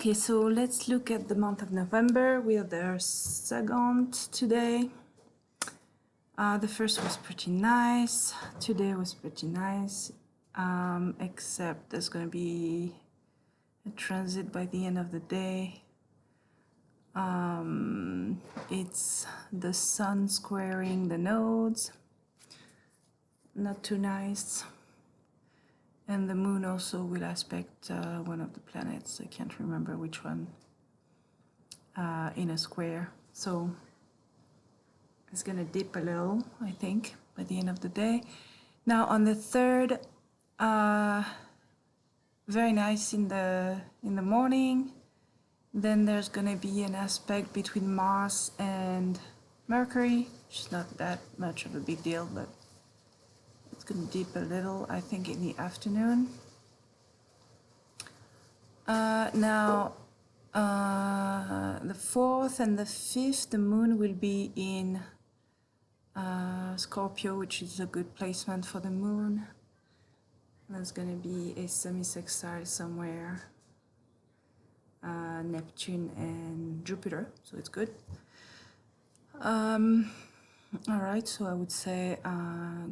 Okay, so let's look at the month of November. We are the second today. The first was pretty nice. Today was pretty nice, except there's going to be a transit by the end of the day. It's the sun squaring the nodes. Not too nice. And the moon also will aspect one of the planets. I can't remember which one, in a square. So it's gonna dip a little, I think, by the end of the day. Now on the 3rd, very nice in the morning. Then there's gonna be an aspect between Mars and Mercury, which is not that much of a big deal, but it's gonna dip a little, I think, in the afternoon. Now, the 4th and the 5th, the moon will be in Scorpio, which is a good placement for the moon. There's going to be a semi-sextile somewhere, Neptune and Jupiter, so it's good. All right, so I would say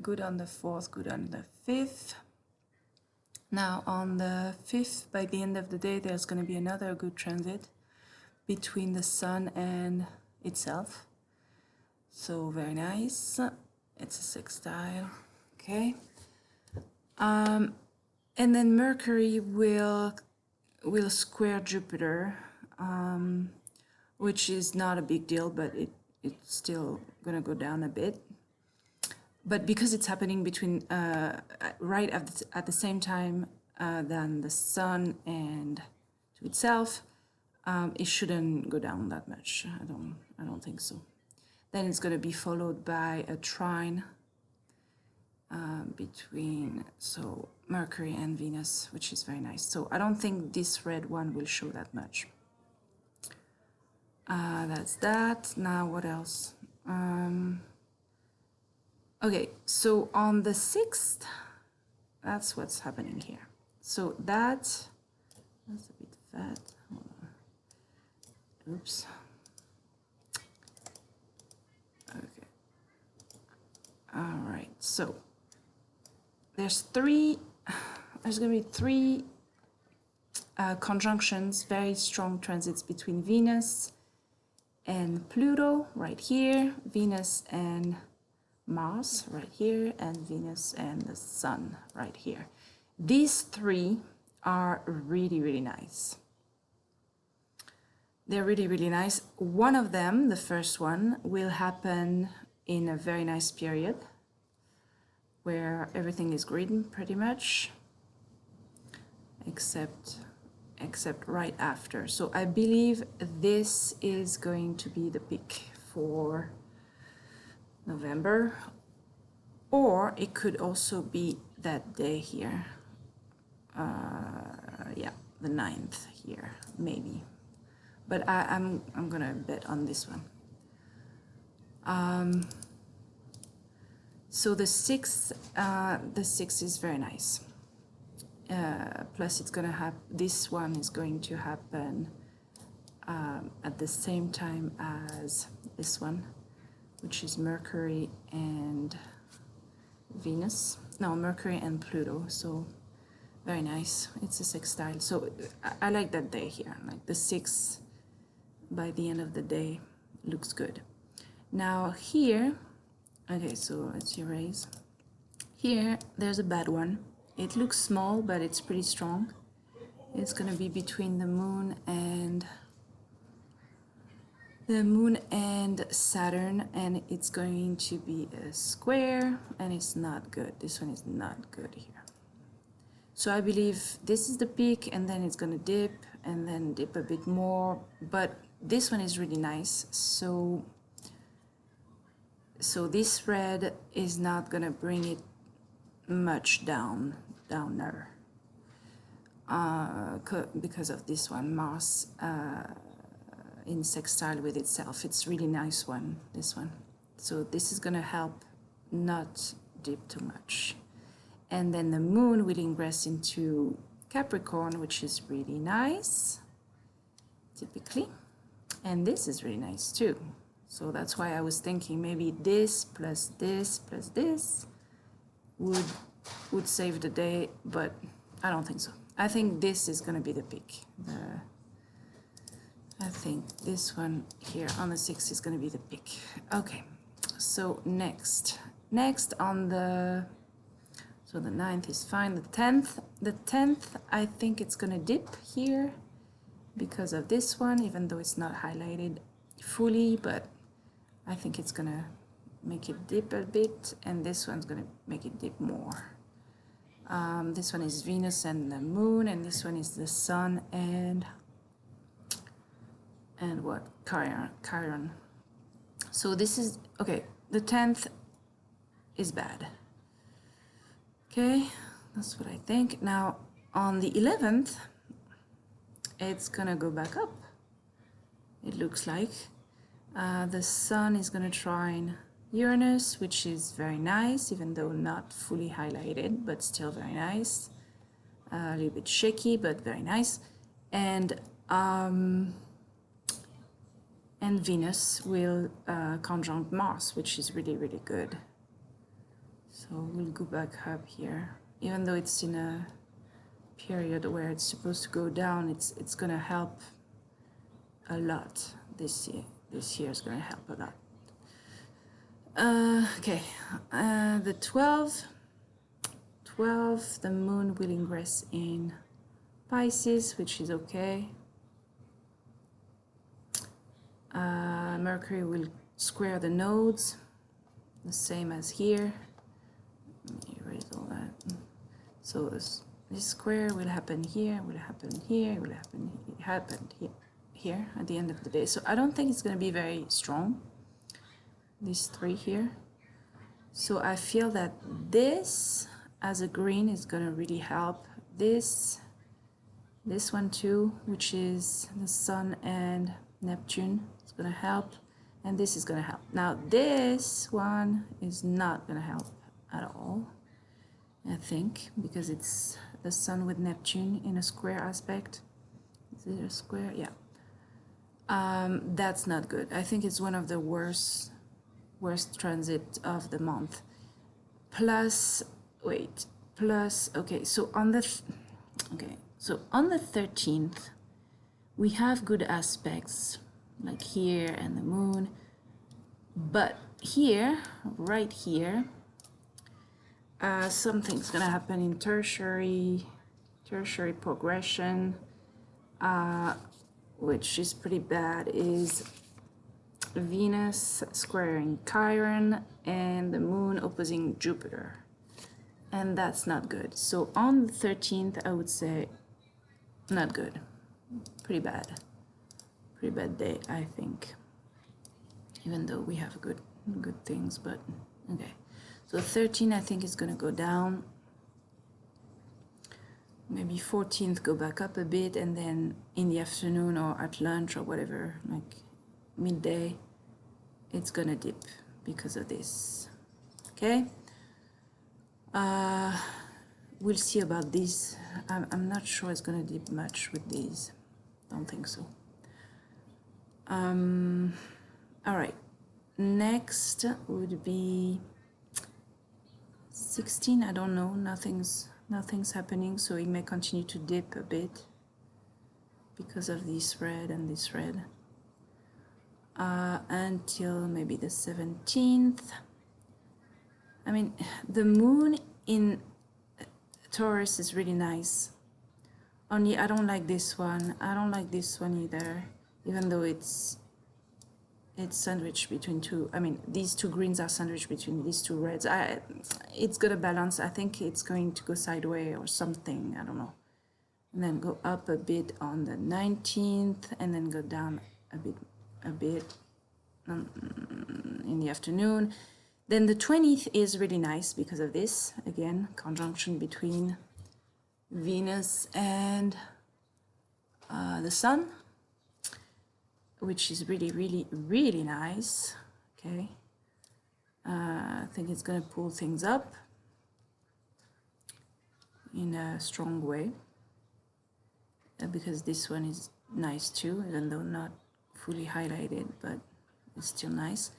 good on the 4th, good on the 5th. Now on the 5th, by the end of the day, there's going to be another good transit between the sun and itself. So very nice. It's a sextile, okay. And then Mercury will square Jupiter, which is not a big deal, but it's still gonna go down a bit. But because it's happening between right at the same time than the sun and to itself, it shouldn't go down that much. I don't think so. Then it's going to be followed by a trine between Mercury and Venus, which is very nice. So I don't think this red one will show that much. That's that. Now what else? Okay, so on the 6th, that's what's happening here. So that's a bit fat. Hold on. Oops. Okay. All right. So there's going to be three conjunctions, very strong transits between Venus and Pluto right here, Venus and Mars right here, and Venus and the Sun right here. These three are really, really nice. They're really, really nice. One of them, the first one, will happen in a very nice period where everything is green pretty much, except right after. So I believe this is going to be the peak for November, or it could also be that day here. Yeah, the 9th here, maybe. But I'm gonna bet on this one. So the 6th is very nice. Plus, it's gonna have this one is going to happen at the same time as this one, which is Mercury and Venus. No, Mercury and Pluto. So very nice. It's a sextile. So I like that day here. Like the 6th, by the end of the day, looks good. Now here, okay, so let's erase. Here, there's a bad one. It looks small, but it's pretty strong. It's gonna be between the moon and Saturn, and it's going to be a square, and it's not good. This one is not good here. So I believe this is the peak, and then it's gonna dip, and then dip a bit more, but this one is really nice. So this red is not gonna bring it much downer because of this one, Mars in sextile with itself. It's really nice one, this one. So this is gonna help not dip too much. And then the moon will ingress into Capricorn, which is really nice. typically. And this is really nice too. So that's why I was thinking maybe this plus this plus this would save the day, but I don't think so. I think this is gonna be the pick. I think this one here on the 6 is gonna be the pick. Okay, so next on the, so the 9th is fine, the 10th, I think it's gonna dip here because of this one, even though it's not highlighted fully, but I think it's gonna make it dip a bit, and this one's gonna make it dip more. This one is Venus and the Moon, and this one is the Sun and what? Chiron. So this is, okay, the 10th is bad. Okay, that's what I think. Now, on the 11th, it's gonna go back up, it looks like. The Sun is gonna trine Uranus, which is very nice, even though not fully highlighted, but still very nice. A little bit shaky, but very nice. And Venus will conjunct Mars, which is really, really good. So we'll go back up here. Even though it's in a period where it's supposed to go down, it's gonna help a lot this year. This year is gonna help a lot. Okay, the 12th, the Moon will ingress in Pisces, which is okay. Mercury will square the nodes, the same as here. Let me erase all that. So this square will happen here, will happen here, will happen, it happened here at the end of the day. So I don't think it's going to be very strong, these three here. So I feel that this as a green is going to really help. This one too, which is the Sun and Neptune, is going to help, and this is going to help. Now this one is not going to help at all, I think, because it's the Sun with Neptune in a square aspect. Is it a square? Yeah. That's not good. I think it's one of the worst transit of the month. Plus, wait, plus, okay, so on the 13th, we have good aspects, like here and the Moon, but here, right here, something's gonna happen in tertiary progression, which is pretty bad, is Venus squaring Chiron and the Moon opposing Jupiter, and that's not good. So on the 13th, I would say not good, pretty bad day, I think, even though we have good things, but okay. So 13, I think, is gonna go down. Maybe 14th go back up a bit, and then in the afternoon or at lunch or whatever, like midday, it's gonna dip because of this. Okay, we'll see about this. I'm not sure it's gonna dip much with these. Don't think so. All right, next would be 16. I don't know, nothing's happening, so it may continue to dip a bit because of this red and this red, until maybe the 17th. I mean, the Moon in Taurus is really nice, only I don't like this one. I don't like this one either, even though it's sandwiched between two. I mean, these two greens are sandwiched between these two reds. It's gonna balance. I think it's going to go sideways or something, I don't know, and then go up a bit on the 19th, and then go down a bit in the afternoon. Then the 20th is really nice because of this, again, conjunction between Venus and the Sun, which is really, really, really nice. Okay, I think it's gonna pull things up in a strong way, because this one is nice too, even though not fully highlighted, but it's still nice.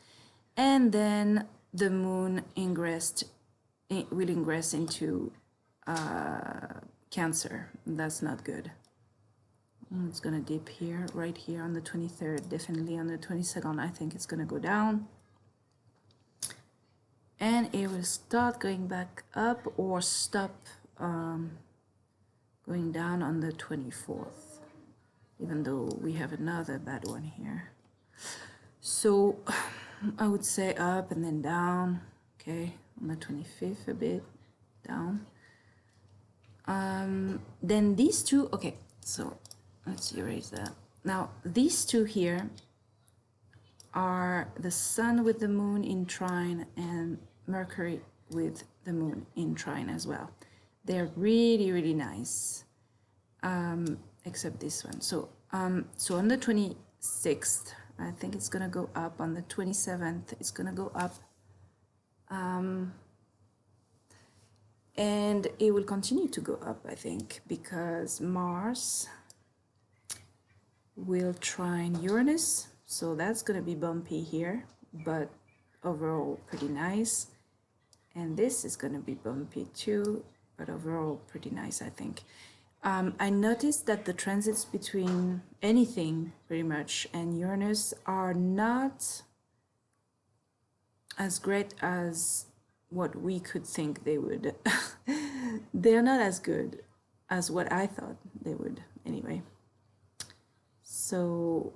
And then the moon will ingress into Cancer. That's not good. It's gonna dip here, right here on the 23rd, definitely on the 22nd. I think it's gonna go down. And it will start going back up or stop going down on the 24th, even though we have another bad one here. So I would say up and then down, okay, on the 25th a bit down. Then these two, okay, so let's erase that. Now these two here are the sun with the moon in trine and Mercury with the moon in trine as well. They're really, really nice, except this one. So so on the 26th, I think it's gonna go up. On the 27th, it's gonna go up. And it will continue to go up, I think, because Mars will trine Uranus. So that's going to be bumpy here, but overall pretty nice. And this is going to be bumpy too, but overall pretty nice, I think. I noticed that the transits between anything, pretty much, and Uranus are not as great as what we could think they would. They're not as good as what I thought they would, anyway. So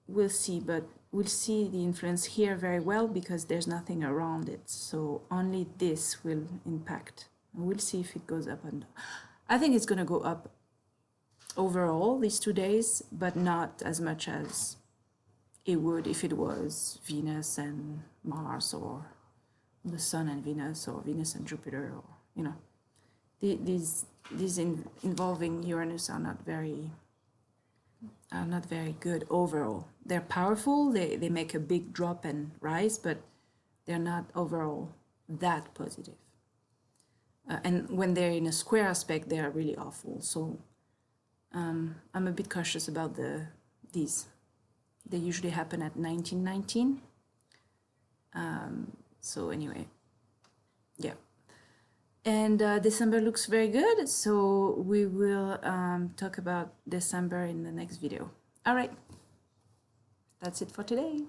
we'll see, but we'll see the influence here very well because there's nothing around it. So only this will impact. We'll see if it goes up and down. I think it's going to go up overall these 2 days, but not as much as it would if it was Venus and Mars, or the Sun and Venus, or Venus and Jupiter, or, you know, these involving Uranus are not very good overall. They're powerful, they make a big drop and rise, but they're not overall that positive. And when they're in a square aspect, they are really awful. So I'm a bit cautious about these. They usually happen at 1919. So anyway, yeah. And December looks very good, so we will talk about December in the next video. All right, that's it for today.